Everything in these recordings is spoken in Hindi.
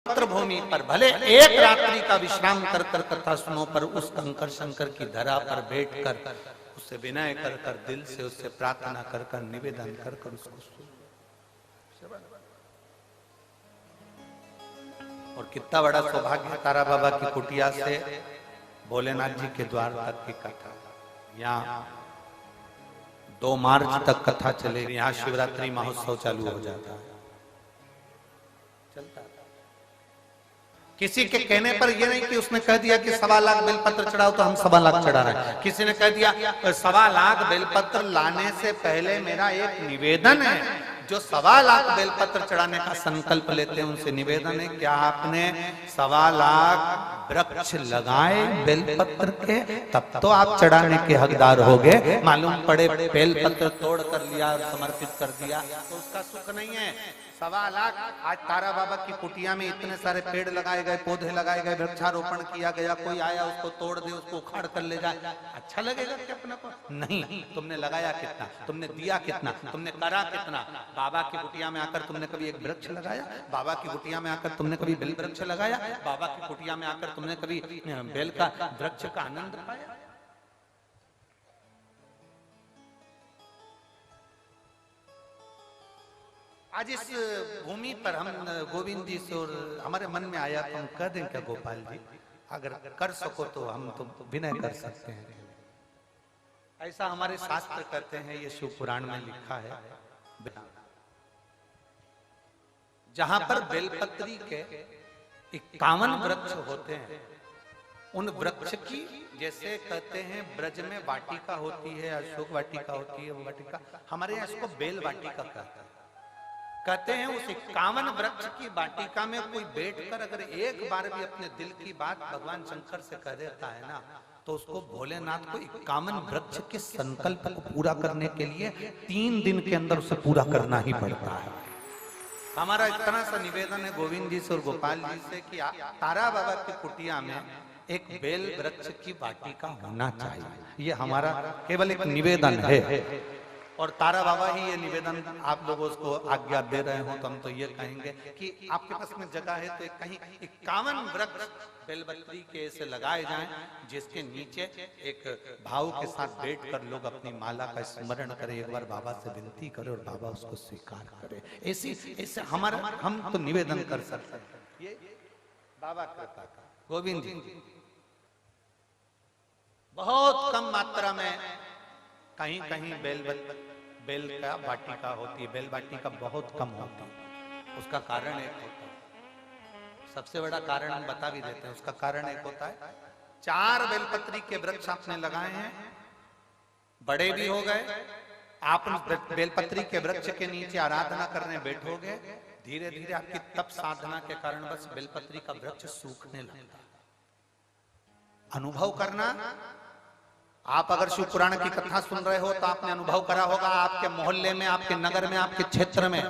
पवित्र भूमि पर भले एक रात्रि का विश्राम कर कर कथा सुनो, पर उस कंकर शंकर की धरा पर बैठकर उससे विनय कर कर दिल से उससे प्रार्थना कर कर निवेदन कर कर उसको सुनो। और कितना बड़ा सौभाग्य तारा बाबा की कुटिया से भोलेनाथ जी के द्वार तक की कथा। यहाँ 2 मार्च तक कथा चलेगी। यहाँ शिवरात्रि महोत्सव चालू हो जाता है, चलता है। किसी के कहने पर यह नहीं कि उसने कह दिया कि 1.25 लाख बेलपत्र चढ़ाओ तो हम 1.25 लाख चढ़ा रहे हैं। किसी ने कह दिया 1.25 लाख बेलपत्र लाने से पहले मेरा एक निवेदन है। जो 1.25 लाख बेलपत्र चढ़ाने का संकल्प लेते हैं उनसे निवेदन है, क्या आपने 1.25 लाख वृक्ष लगाए बेलपत्र के, तब तो आप चढ़ाने के हकदार हो गए। मालूम पड़े बेलपत्र तोड़ कर लिया और समर्पित कर दिया तो उसका सुख नहीं है। 1.25 लाख आज तारा बाबा की कुटिया में इतने सारे पेड़ लगाए गए, पौधे लगाए गए, वृक्षारोपण किया गया। कोई आया उसको तोड़ दे, उसको उखाड़ कर ले जाए, अच्छा लगेगा क्या अपने को? नहीं। तुमने लगाया कितना, तुमने दिया कितना, तुमने करा कितना? बाबा की कुटिया में आकर तुमने कभी एक वृक्ष लगाया? बाबा की कुटिया में आकर तुमने कभी बेल वृक्ष लगाया? बाबा की कुटिया में आकर तुमने कभी बेल का वृक्ष का आनंद पाया? आज इस भूमि पर हम गोविंद जी से और हमारे मन में आया तो हम कह दें क्या गोपाल जी, अगर कर सको तो हम तो विनय कर सकते हैं। ऐसा हमारे शास्त्र कहते हैं, ये शिव पुराण में लिखा है। जहां पर बेलपत्री के 51 वृक्ष होते हैं, उन वृक्ष की जैसे कहते हैं ब्रज में वाटिका होती है, अशोक वाटिका होती है, वो वाटिका हमारे यहाँ इसको बेल वाटिका कहते हैं। कहते हैं उस 51 वृक्ष की वाटिका में कोई बैठकर अगर एक बार भी अपने दिल की बात भगवान शंकर से कह देता है ना, तो उसको भोलेनाथ को 51 वृक्ष के संकल्प को पूरा करने के लिए 3 दिन के अंदर उसे पूरा करना ही पड़ता है। हमारा इतना सा निवेदन है गोविंद जी से और गोपाल जी से कि तारा बाबा की कुटिया में एक बेल वृक्ष की वाटिका होना चाहिए। ये हमारा केवल एक निवेदन है। और तारा बाबा ही ये निवेदन आप लोगों को आज्ञा दे रहे हो तो हम तो ये कहेंगे कि आपके पास में जगह है तो कहीं 51 वृक्ष बेलपत्री के ऐसे लगाए जाएं, जिसके नीचे एक भाव के साथ बैठकर लोग अपनी माला का स्मरण करें, एक बार बाबा से विनती करें और बाबा उसको स्वीकार करे। ऐसे हमारा हम तो निवेदन कर सकते हैं। ये बाबा कृपा का गोविंद जी बहुत कम मात्रा में कहीं कहीं बेल का वाटिका होती है, बेल वाटिका बहुत कम होती है। उसका कारण एक होता है, सबसे बड़ा कारण हम बता भी देते हैं। उसका कारण एक होता है, 4 बेलपत्री के वृक्ष आपने लगाए हैं, बड़े भी हो गए, आप बेलपत्री के वृक्ष के नीचे आराधना करने बैठोगे, धीरे धीरे आपकी तप साधना के कारण बस बेलपत्री का वृक्ष सूखने लगता है। अनुभव करना, आप अगर शिव पुराण की कथा सुन रहे हो तो आपने अनुभव करा होगा, आपके मोहल्ले में, आपके नगर में, आपके क्षेत्र में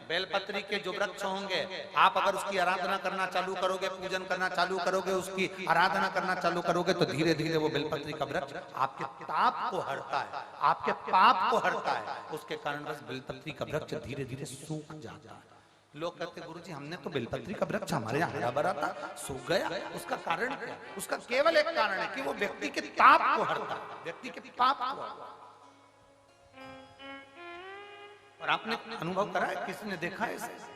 बेलपत्री के जो वृक्ष होंगे, आप अगर उसकी आराधना करना चालू करोगे, पूजन करना चालू करोगे, उसकी आराधना करना चालू करोगे, तो धीरे धीरे वो बेलपत्री का वृक्ष आपके ताप को हरता है, आपके पाप को हरता है। उसके कारण बस बेलपत्री का वृक्ष धीरे धीरे सूख जाता है। लोग कहते गुरुजी हमने तो बेलपत्री का वृक्ष हमारे यहाँ हरा भरा था, सूख गया। उसका कारण क्या? उसका केवल एक कारण है कि वो व्यक्ति के ताप को हरता है, व्यक्ति के पाप को। और आपने अनुभव करा है, किसी ने देखा है इसे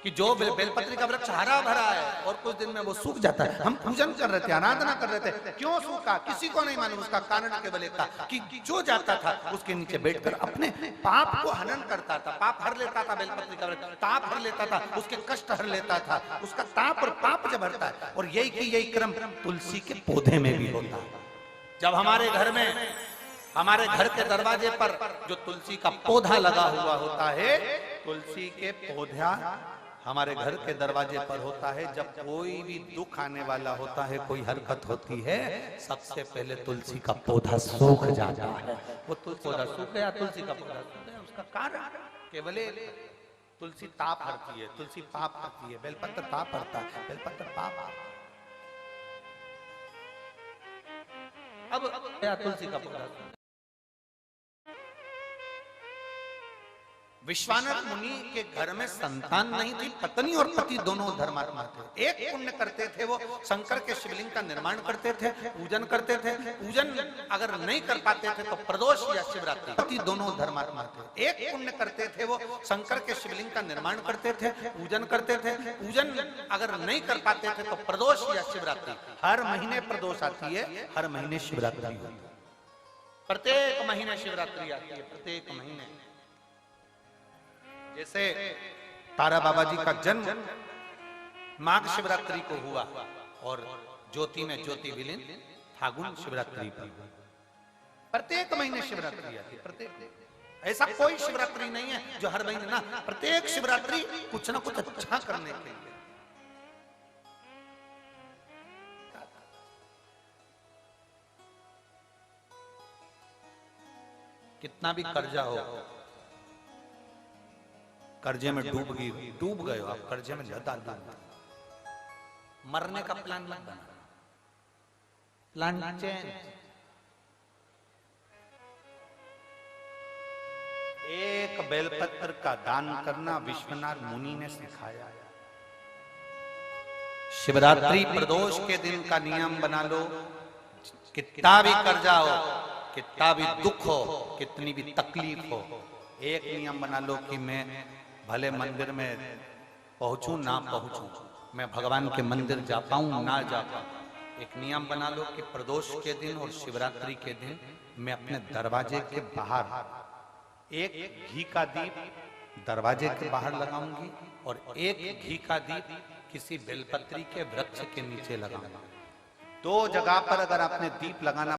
कि जो बेलपत्री का वृक्ष हरा भरा है और कुछ दिन में वो सूख जाता है। हम पूजन कर रहे थे, आराधना कर रहे थे, क्यों सूखा किसी को नहीं मालूम। उसका कारण केवल एक था कि जो जाता था उसके नीचे बैठकर अपने पाप को हनन करता था, पाप हर लेता था। बेलपत्री का वृक्ष ताप हर लेता था, उसके कष्ट हर लेता था, उसका ताप और पाप जब हरता है। और यही क्रम तुलसी के पौधे में भी होता है। जब हमारे घर में, हमारे घर के दरवाजे पर जो तुलसी का पौधा लगा हुआ होता है, तुलसी के पौधा हमारे घर के दरवाजे पर होता है। जब कोई भी दुख आने वाला होता है, कोई हरकत होती है, सबसे पहले तुलसी का पौधा सूख जाता है। वो पौधा सूख गया, तुलसी का पौधा सूख गया। उसका कारण केवल तुलसी ताप हरती है, तुलसी पाप हरती है। बेलपत्र ताप हरता है, बेलपत्र पाप। अब तुलसी का पौधा विश्वानर मुनि के घर में संतान नहीं थी, पत्नी और पति दोनों धर्मात्मा थे। एक पुण्य करते थे, वो शंकर के शिवलिंग का निर्माण करते थे, पूजन करते थे। पूजन अगर नहीं कर पाते थे तो प्रदोष या शिवरात्रि, पति दोनों धर्मात्मा थे। एक पुण्य करते थे, वो शंकर के शिवलिंग का निर्माण करते थे, पूजन करते थे। पूजन अगर नहीं कर पाते थे तो प्रदोष या शिवरात्रि, हर महीने प्रदोष आती है, हर महीने शिवरात्रि होती है, प्रत्येक महीने शिवरात्रि आती है, प्रत्येक महीने। जैसे तारा बाबा जी का जन्म माघ शिवरात्रि को हुआ और ज्योति में ज्योति विलीन फागुन शिवरात्रि पर। प्रत्येक महीने शिवरात्रि आती है, प्रत्येक। ऐसा कोई शिवरात्रि नहीं है जो हर महीने ना, प्रत्येक शिवरात्रि कुछ ना कुछ अच्छा करने के लिए। कितना भी कर्जा हो, कर्जे में डूब गए हो आप, कर्जे में ज्यादा डूब, मरने का प्लान मत बना, प्लान चेंज। एक बेलपत्र का दान करना विश्वनाथ मुनि ने सिखाया। शिवरात्रि प्रदोष के दिन का नियम बना लो, कितना भी कर्जा हो, कितना भी दुख हो, कितनी भी तकलीफ हो, एक नियम बना लो कि मैं भले मंदिर में पहुंचूं ना पहुंचूं, मैं भगवान के मंदिर जा पाऊं ना जा पाऊं। एक नियम बना लो कि प्रदोष के दिन और शिवरात्रि के दिन मैं अपने दरवाजे के बाहर एक घी का दीप दरवाजे के बाहर लगाऊंगी और एक घी का दीप किसी बेलपत्री के वृक्ष के नीचे लगाऊंगा। दो जगह पर अगर आपने दीप लगाना